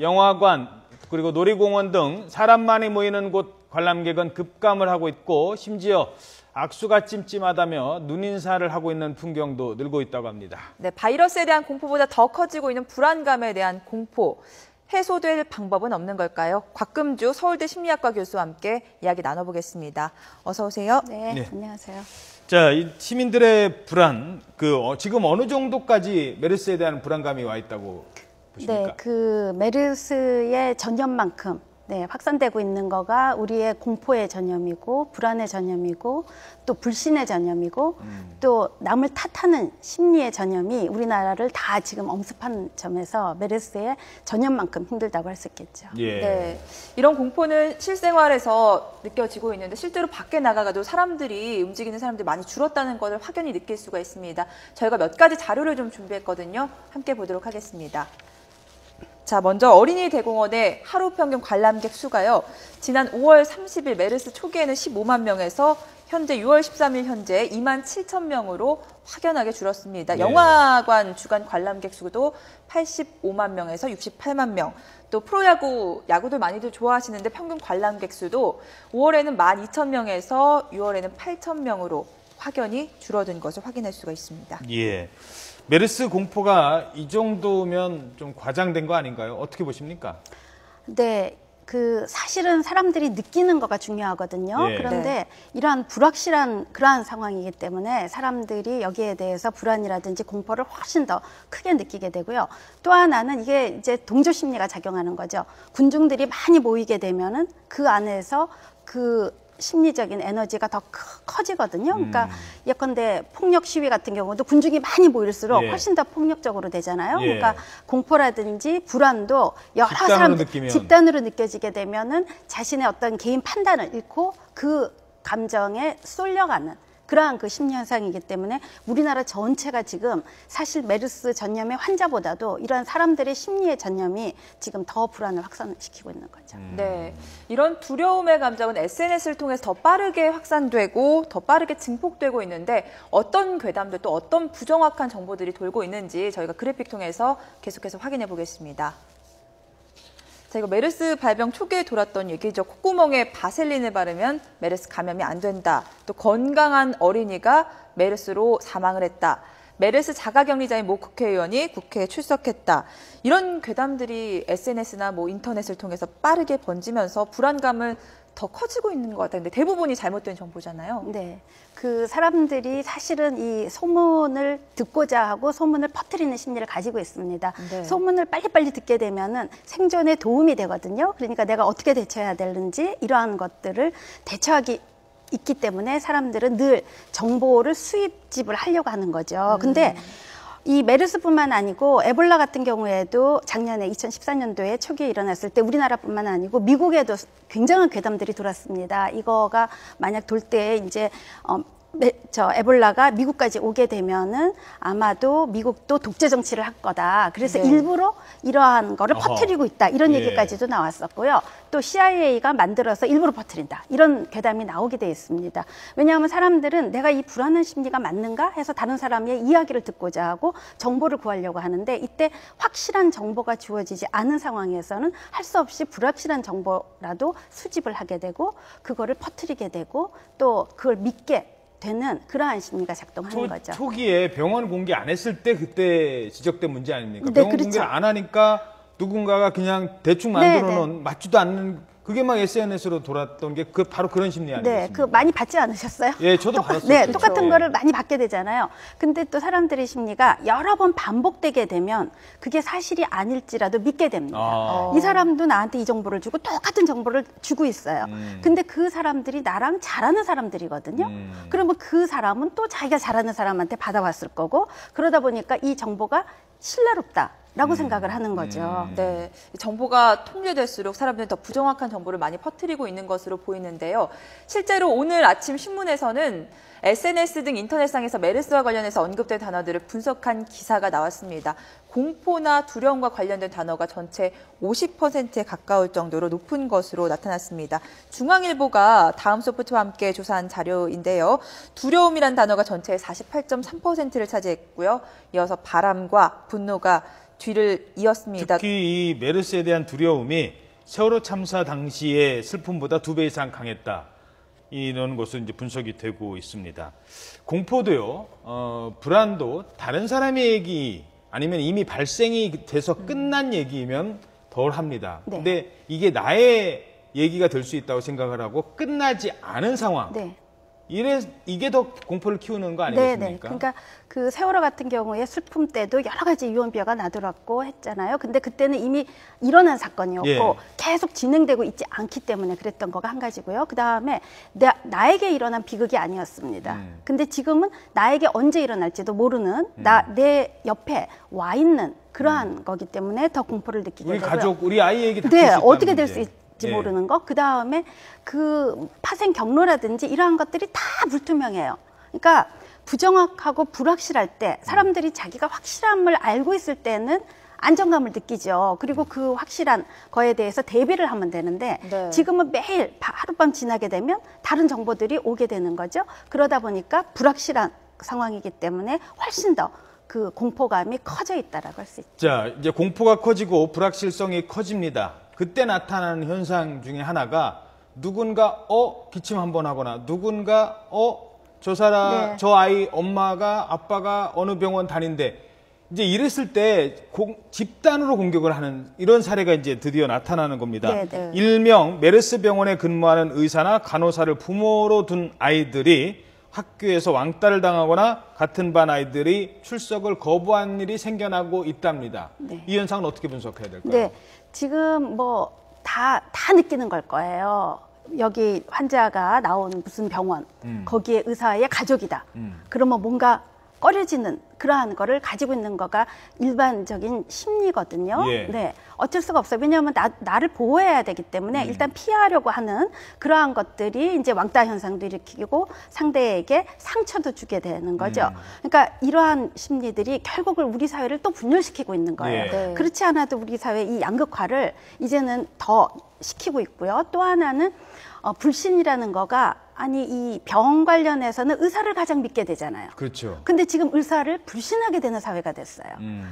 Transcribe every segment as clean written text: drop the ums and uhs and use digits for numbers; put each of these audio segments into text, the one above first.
영화관 그리고 놀이공원 등 사람 많이 모이는 곳 관람객은 급감을 하고 있고 심지어 악수가 찜찜하다며 눈인사를 하고 있는 풍경도 늘고 있다고 합니다. 네, 바이러스에 대한 공포보다 더 커지고 있는 불안감에 대한 공포. 해소될 방법은 없는 걸까요? 곽금주 서울대 심리학과 교수와 함께 이야기 나눠보겠습니다. 어서 오세요. 네. 안녕하세요. 자, 이 시민들의 불안, 지금 어느 정도까지 메르스에 대한 불안감이 와 있다고 보십니까? 네, 그 메르스의 전염만큼 확산되고 있는 거가 우리의 공포의 전염이고 불안의 전염이고 또 불신의 전염이고 또 남을 탓하는 심리의 전염이 우리나라를 다 지금 엄습한 점에서 메르스의 전염만큼 힘들다고 할 수 있겠죠. 예. 네, 이런 공포는 실생활에서 느껴지고 있는데 실제로 밖에 나가도 사람들이 움직이는 사람들이 많이 줄었다는 것을 확연히 느낄 수가 있습니다. 저희가 몇 가지 자료를 좀 준비했거든요. 함께 보도록 하겠습니다. 자, 먼저 어린이 대공원의 하루 평균 관람객 수가요. 지난 5월 30일 메르스 초기에는 15만 명에서 현재 6월 13일 현재 2만 7천 명으로 확연하게 줄었습니다. 네. 영화관 주간 관람객 수도 85만 명에서 68만 명. 또 프로야구, 야구들 많이들 좋아하시는데 평균 관람객 수도 5월에는 12,000명에서 6월에는 8,000명으로 확연히 줄어든 것을 확인할 수가 있습니다. 예. 메르스 공포가 이 정도면 좀 과장된 거 아닌가요? 어떻게 보십니까? 네, 그 사실은 사람들이 느끼는 거가 중요하거든요. 예. 그런데 네. 이러한 불확실한 그러한 상황이기 때문에 사람들이 여기에 대해서 불안이라든지 공포를 훨씬 더 크게 느끼게 되고요. 또 하나는 이게 이제 동조 심리가 작용하는 거죠. 군중들이 많이 모이게 되면은 그 안에서 그 심리적인 에너지가 더 커지거든요. 그러니까 예컨대 폭력 시위 같은 경우도 군중이 많이 모일수록 예. 훨씬 더 폭력적으로 되잖아요. 예. 그러니까 공포라든지 불안도 여러 집단으로 사람 느끼면. 집단으로 느껴지게 되면은 자신의 어떤 개인 판단을 잃고 그 감정에 쏠려가는 그러한 그 심리 현상이기 때문에 우리나라 전체가 지금 사실 메르스 전염의 환자보다도 이러한 사람들의 심리의 전염이 지금 더 불안을 확산시키고 있는 거죠. 네, 이런 두려움의 감정은 SNS를 통해서 더 빠르게 확산되고 더 빠르게 증폭되고 있는데 어떤 괴담들 또 어떤 부정확한 정보들이 돌고 있는지 저희가 그래픽 통해서 계속해서 확인해 보겠습니다. 자, 이거 메르스 발병 초기에 돌았던 얘기죠. 콧구멍에 바셀린을 바르면 메르스 감염이 안 된다. 또 건강한 어린이가 메르스로 사망을 했다. 메르스 자가격리자인 모 국회의원이 국회에 출석했다. 이런 괴담들이 SNS나 인터넷을 통해서 빠르게 번지면서 불안감을 더 커지고 있는 것 같아요. 근데 대부분이 잘못된 정보잖아요. 네. 그 사람들이 사실은 이 소문을 듣고자 하고 소문을 퍼뜨리는 심리를 가지고 있습니다. 네. 소문을 빨리빨리 듣게 되면은 생존에 도움이 되거든요. 그러니까 내가 어떻게 대처해야 되는지 이러한 것들을 대처하기 있기 때문에 사람들은 늘 정보를 수입집을 하려고 하는 거죠. 근데 이 메르스뿐만 아니고 에볼라 같은 경우에도 작년에 2014년도에 초기에 일어났을 때 우리나라뿐만 아니고 미국에도 굉장한 괴담들이 돌았습니다. 이거가 만약 돌 때 이제 에볼라가 미국까지 오게 되면은 아마도 미국도 독재 정치를 할 거다. 그래서 네. 일부러 이러한 거를 어허. 퍼뜨리고 있다. 이런 예. 얘기까지도 나왔었고요. 또 CIA가 만들어서 일부러 퍼뜨린다. 이런 괴담이 나오게 돼 있습니다. 왜냐하면 사람들은 내가 이 불안한 심리가 맞는가 해서 다른 사람의 이야기를 듣고자 하고 정보를 구하려고 하는데 이때 확실한 정보가 주어지지 않은 상황에서는 할 수 없이 불확실한 정보라도 수집을 하게 되고 그거를 퍼뜨리게 되고 또 그걸 믿게 되는 그러한 심리가 작동하는 거죠. 초기에 병원 공개 안 했을 때 그때 지적된 문제 아닙니까? 네, 병원 그렇죠. 공개를 안 하니까 누군가가 그냥 대충 만들어 놓은 맞지도 않는 그게 막 SNS로 돌았던 게 바로 그런 심리 아니겠습니까? 네, 그 많이 받지 않으셨어요? 예, 저도 받았어요. 네, 그렇죠. 똑같은 예. 거를 많이 받게 되잖아요. 근데 또 사람들의 심리가 여러 번 반복되게 되면 그게 사실이 아닐지라도 믿게 됩니다. 아. 이 사람도 나한테 이 정보를 주고 똑같은 정보를 주고 있어요. 근데 그 사람들이 나랑 잘하는 사람들이거든요. 그러면 그 사람은 또 자기가 잘하는 사람한테 받아왔을 거고 그러다 보니까 이 정보가 신뢰롭다. 라고 생각을 하는 거죠. 네, 정보가 통제될수록 사람들은 더 부정확한 정보를 많이 퍼뜨리고 있는 것으로 보이는데요. 실제로 오늘 아침 신문에서는 SNS 등 인터넷상에서 메르스와 관련해서 언급된 단어들을 분석한 기사가 나왔습니다. 공포나 두려움과 관련된 단어가 전체 50%에 가까울 정도로 높은 것으로 나타났습니다. 중앙일보가 다음 소프트와 함께 조사한 자료인데요. 두려움이란 단어가 전체의 48.3%를 차지했고요. 이어서 바람과 분노가 뒤를 이었습니다. 특히 이 메르스에 대한 두려움이 세월호 참사 당시의 슬픔보다 2배 이상 강했다. 이런 것으로 이제 분석이 되고 있습니다. 공포도요, 불안도 다른 사람의 얘기 아니면 이미 발생이 돼서 끝난 얘기면 덜 합니다. 네. 근데 이게 나의 얘기가 될 수 있다고 생각을 하고 끝나지 않은 상황. 네. 이게 더 공포를 키우는 거 네네. 아니겠습니까? 그러니까 그 세월호 같은 경우에 슬픔 때도 여러 가지 유언비어가 나돌았고 했잖아요. 근데 그때는 이미 일어난 사건이었고 예. 계속 진행되고 있지 않기 때문에 그랬던 거가 한 가지고요. 그 다음에 나에게 일어난 비극이 아니었습니다. 근데 지금은 나에게 언제 일어날지도 모르는 내 옆에 와 있는 그러한 거기 때문에 더 공포를 느끼게 우리 되고요. 가족, 우리 아이에게 닥칠 네, 수 있다는 어떻게 될 수 문제. 있지 예. 모르는 거. 그 다음에 그 파생 경로라든지 이러한 것들이 다 불투명해요. 그러니까 부정확하고 불확실할 때 사람들이 자기가 확실함을 알고 있을 때는 안정감을 느끼죠. 그리고 그 확실한 거에 대해서 대비를 하면 되는데 네. 지금은 매일 하룻밤 지나게 되면 다른 정보들이 오게 되는 거죠. 그러다 보니까 불확실한 상황이기 때문에 훨씬 더 그 공포감이 커져 있다라고 할 수 있죠. 자, 이제 공포가 커지고 불확실성이 커집니다. 그때 나타나는 현상 중에 하나가 누군가 기침 한번 하거나 누군가 저 사람 네. 저 아이 엄마가 아빠가 어느 병원 다닌데 이제 이랬을 때 집단으로 공격을 하는 이런 사례가 이제 드디어 나타나는 겁니다. 네, 네. 일명 메르스 병원에 근무하는 의사나 간호사를 부모로 둔 아이들이 학교에서 왕따를 당하거나 같은 반 아이들이 출석을 거부한 일이 생겨나고 있답니다. 네. 이 현상은 어떻게 분석해야 될까요? 네, 지금 뭐 다 느끼는 걸 거예요. 여기 환자가 나온 무슨 병원, 거기에 의사의 가족이다. 그러면 뭔가 꺼려지는 그러한 거를 가지고 있는 거가 일반적인 심리거든요. 예. 네, 어쩔 수가 없어요. 왜냐하면 나를 보호해야 되기 때문에 일단 피하려고 하는 그러한 것들이 이제 왕따 현상도 일으키고 상대에게 상처도 주게 되는 거죠. 그러니까 이러한 심리들이 결국을 우리 사회를 또 분열시키고 있는 거예요. 예. 네. 그렇지 않아도 우리 사회 이 양극화를 이제는 더 시키고 있고요. 또 하나는 불신이라는 거가 아니 이 병 관련해서는 의사를 가장 믿게 되잖아요. 그렇죠. 근데 지금 의사를 불신하게 되는 사회가 됐어요.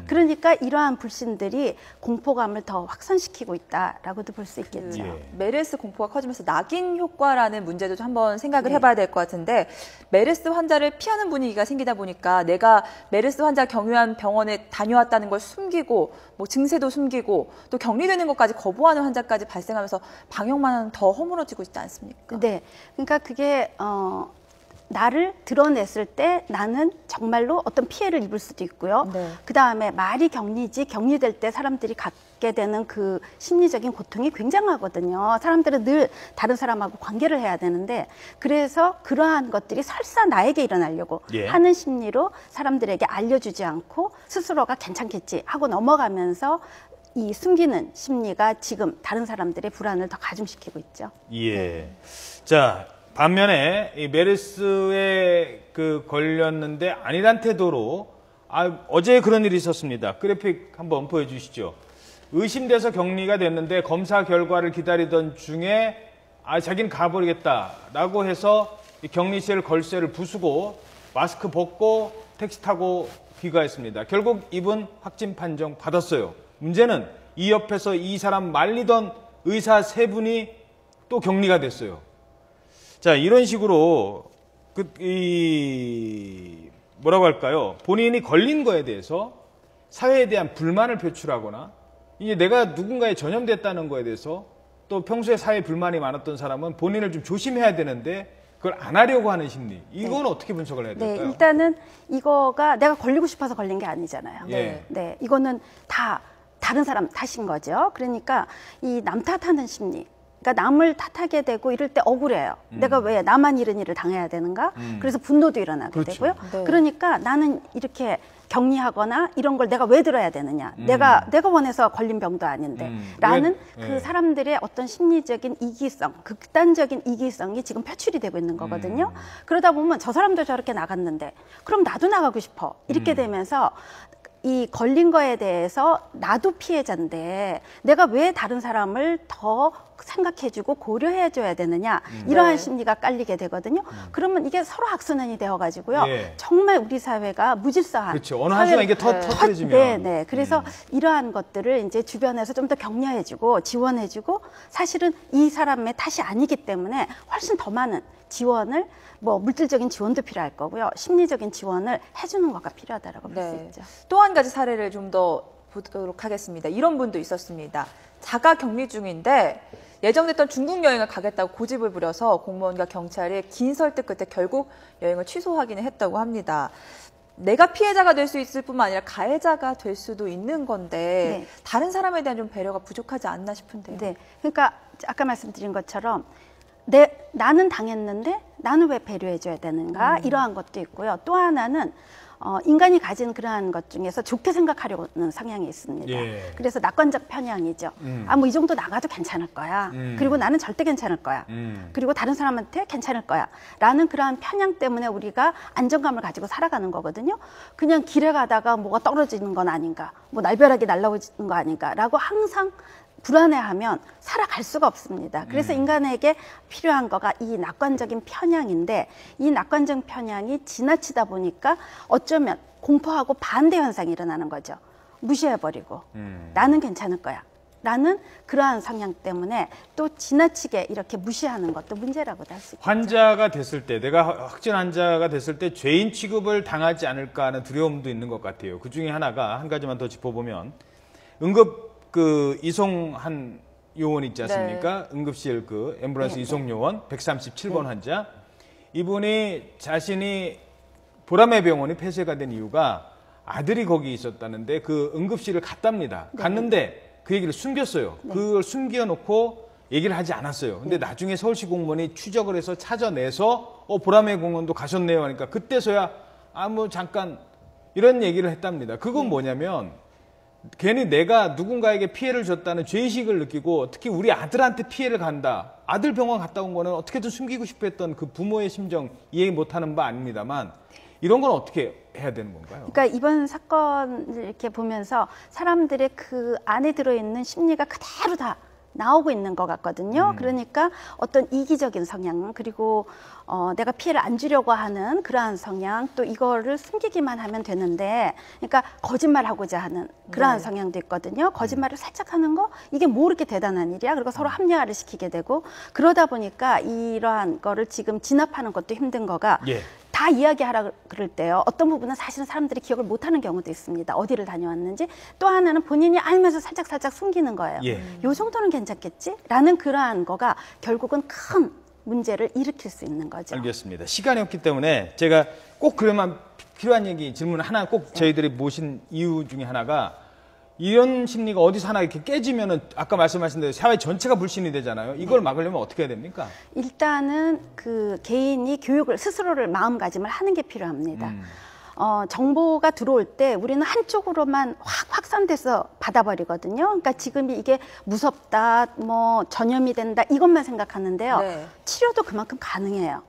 그러니까 이러한 불신들이 공포감을 더 확산시키고 있다라고도 볼 수 있겠죠. 예. 메르스 공포가 커지면서 낙인 효과라는 문제도 좀 한번 생각을 네. 해봐야 될 것 같은데 메르스 환자를 피하는 분위기가 생기다 보니까 내가 메르스 환자 경유한 병원에 다녀왔다는 걸 숨기고 뭐 증세도 숨기고 또 격리되는 것까지 거부하는 환자까지 발생하면서 방역만 더 허물어지고 있지 않습니까? 네, 그러니까 그게 나를 드러냈을 때 나는 정말로 어떤 피해를 입을 수도 있고요. 네. 그 다음에 말이 격리지 격리될 때 사람들이 갖게 되는 그 심리적인 고통이 굉장하거든요. 사람들은 늘 다른 사람하고 관계를 해야 되는데 그래서 그러한 것들이 설사 나에게 일어나려고 예. 하는 심리로 사람들에게 알려주지 않고 스스로가 괜찮겠지 하고 넘어가면서 이 숨기는 심리가 지금 다른 사람들의 불안을 더 가중시키고 있죠. 예. 자, 반면에 이 메르스에 걸렸는데 아니란 태도로 어제 그런 일이 있었습니다. 그래픽 한번 보여주시죠. 의심돼서 격리가 됐는데 검사 결과를 기다리던 중에 자기는 가버리겠다라고 해서 이 격리실 걸쇠를 부수고 마스크 벗고 택시 타고 귀가했습니다. 결국 이분 확진 판정 받았어요. 문제는 이 옆에서 이 사람 말리던 의사 3분이 또 격리가 됐어요. 자, 이런 식으로 뭐라고 할까요? 본인이 걸린 거에 대해서 사회에 대한 불만을 표출하거나 이제 내가 누군가에 전염됐다는 거에 대해서 또 평소에 사회에 불만이 많았던 사람은 본인을 좀 조심해야 되는데 그걸 안 하려고 하는 심리. 이건 어떻게 분석을 해야 될까요? 네, 일단은 이거가 내가 걸리고 싶어서 걸린 게 아니잖아요. 예. 네, 이거는 다 다른 사람 탓인 거죠. 그러니까 이 남 탓하는 심리. 그러니까 남을 탓하게 되고 이럴 때 억울해요. 내가 왜 나만 이런 일을 당해야 되는가? 그래서 분노도 일어나게 그렇죠. 되고요. 네. 그러니까 나는 이렇게 격리하거나 이런 걸 내가 왜 들어야 되느냐? 내가 원해서 걸린 병도 아닌데. 라는 왜? 그 예. 사람들의 어떤 심리적인 이기성, 극단적인 이기성이 지금 표출이 되고 있는 거거든요. 그러다 보면 저 사람도 저렇게 나갔는데 그럼 나도 나가고 싶어. 이렇게 되면서 이 걸린 거에 대해서 나도 피해자인데 내가 왜 다른 사람을 더 생각해주고 고려해줘야 되느냐 이러한 심리가 깔리게 되거든요. 그러면 이게 서로 악순환이 되어가지고요. 예. 정말 우리 사회가 무질서한 그렇죠. 어느 한순간 이게 터뜨려지면. 네. 그래서 이러한 것들을 이제 주변에서 좀 더 격려해주고 지원해주고 사실은 이 사람의 탓이 아니기 때문에 훨씬 더 많은 지원을 뭐 물질적인 지원도 필요할 거고요. 심리적인 지원을 해주는 것가 필요하다라고 볼 수 있죠. 또 한 가지 사례를 좀 더 보도록 하겠습니다. 이런 분도 있었습니다. 자가 격리 중인데 예정됐던 중국 여행을 가겠다고 고집을 부려서 공무원과 경찰이 긴 설득 끝에 결국 여행을 취소하기는 했다고 합니다. 내가 피해자가 될 수 있을 뿐만 아니라 가해자가 될 수도 있는 건데 다른 사람에 대한 좀 배려가 부족하지 않나 싶은데요. 네, 그러니까 아까 말씀드린 것처럼 나는 당했는데 나는 왜 배려해줘야 되는가 이러한 것도 있고요. 또 하나는 인간이 가진 그러한 것 중에서 좋게 생각하려는 성향이 있습니다. 예. 그래서 낙관적 편향이죠. 뭐 이 정도 나가도 괜찮을 거야. 그리고 나는 절대 괜찮을 거야. 그리고 다른 사람한테 괜찮을 거야. 라는 그러한 편향 때문에 우리가 안정감을 가지고 살아가는 거거든요. 그냥 길에 가다가 뭐가 떨어지는 건 아닌가, 뭐 날벼락이 날아오는 거 아닌가 라고 항상 불안해하면 살아갈 수가 없습니다. 그래서 인간에게 필요한 거가 이 낙관적인 편향인데 이 낙관적 편향이 지나치다 보니까 어쩌면 공포하고 반대 현상이 일어나는 거죠. 무시해버리고 나는 괜찮을 거야 라는 그러한 성향 때문에 또 지나치게 이렇게 무시하는 것도 문제라고도 할 수 있죠. 환자가 됐을 때, 내가 확진 환자가 됐을 때 죄인 취급을 당하지 않을까 하는 두려움도 있는 것 같아요. 그 중에 하나가 한 가지만 더 짚어보면 응급 이송한 요원 있지 않습니까? 응급실 앰뷸런스 이송 요원 137번 환자. 이분이 자신이 보라매 병원이 폐쇄가 된 이유가 아들이 거기 있었다는데 그 응급실을 갔답니다. 갔는데 그 얘기를 숨겼어요. 그걸 숨겨놓고 얘기를 하지 않았어요. 근데 나중에 서울시 공무원이 추적을 해서 찾아내서 보라매 공원도 가셨네요 하니까 그때서야 뭐 잠깐 이런 얘기를 했답니다. 그건 뭐냐면 괜히 내가 누군가에게 피해를 줬다는 죄의식을 느끼고 특히 우리 아들한테 피해를 간다. 아들 병원 갔다 온 거는 어떻게든 숨기고 싶어 했던 그 부모의 심정 이해 못하는 바 아닙니다만 이런 건 어떻게 해야 되는 건가요? 그러니까 이번 사건을 이렇게 보면서 사람들의 그 안에 들어있는 심리가 그대로 다 나오고 있는 것 같거든요. 그러니까 어떤 이기적인 성향 그리고 내가 피해를 안 주려고 하는 그러한 성향 또 이거를 숨기기만 하면 되는데 그러니까 거짓말하고자 하는 그러한 성향도 있거든요. 거짓말을 살짝 하는 거 이게 뭐 그렇게 대단한 일이야. 그리고 서로 합리화를 시키게 되고 그러다 보니까 이러한 거를 지금 진압하는 것도 힘든 거가 다 이야기하라 그럴 때요. 어떤 부분은 사실은 사람들이 기억을 못하는 경우도 있습니다. 어디를 다녀왔는지. 또 하나는 본인이 알면서 살짝 숨기는 거예요. 요 정도는 괜찮겠지? 라는 그러한 거가 결국은 큰 문제를 일으킬 수 있는 거죠. 알겠습니다. 시간이 없기 때문에 제가 꼭 그러면 필요한 질문 하나 꼭 저희들이 모신 이유 중에 하나가 이런 심리가 어디서 하나 이렇게 깨지면은 아까 말씀하신 대로 사회 전체가 불신이 되잖아요. 이걸 막으려면 어떻게 해야 됩니까? 일단은 그 개인이 교육을 스스로를 마음가짐을 하는 게 필요합니다. 정보가 들어올 때 우리는 한쪽으로만 확산돼서 받아버리거든요. 그러니까 지금 이게 무섭다, 뭐 전염이 된다 이것만 생각하는데요. 치료도 그만큼 가능해요.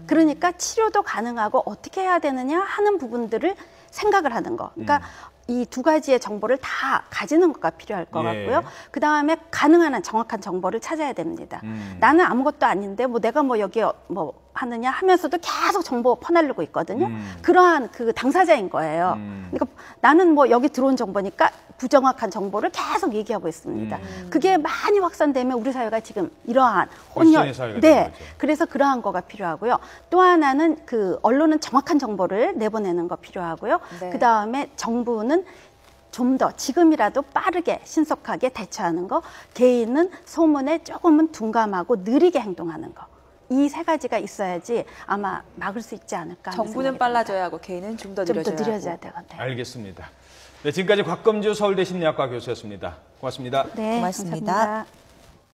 그러니까 치료도 가능하고 어떻게 해야 되느냐 하는 부분들을 생각을 하는 거. 그러니까 이 두 가지의 정보를 다 가지는 것가 필요할 것 같고요. 그 다음에 가능한 한 정확한 정보를 찾아야 됩니다. 나는 아무것도 아닌데 뭐 내가 뭐 여기 뭐 하느냐 하면서도 계속 정보 퍼날르고 있거든요. 그러한 그 당사자인 거예요. 그러니까 나는 뭐 여기 들어온 정보니까 부정확한 정보를 계속 얘기하고 있습니다. 그게 많이 확산되면 우리 사회가 지금 이러한 혼혈, 그래서 그러한 거가 필요하고요. 또 하나는 그 언론은 정확한 정보를 내보내는 거 필요하고요. 그 다음에 정부는 좀 더 지금이라도 빠르게 신속하게 대처하는 거, 개인은 소문에 조금은 둔감하고 느리게 행동하는 거. 이 세 가지가 있어야지 아마 막을 수 있지 않을까. 정부는 빨라져야 하고 개인은 좀 더 느려져야 되고. 알겠습니다. 네, 지금까지 곽금주 서울대 심리학과 교수였습니다. 고맙습니다. 네, 고맙습니다. 감사합니다.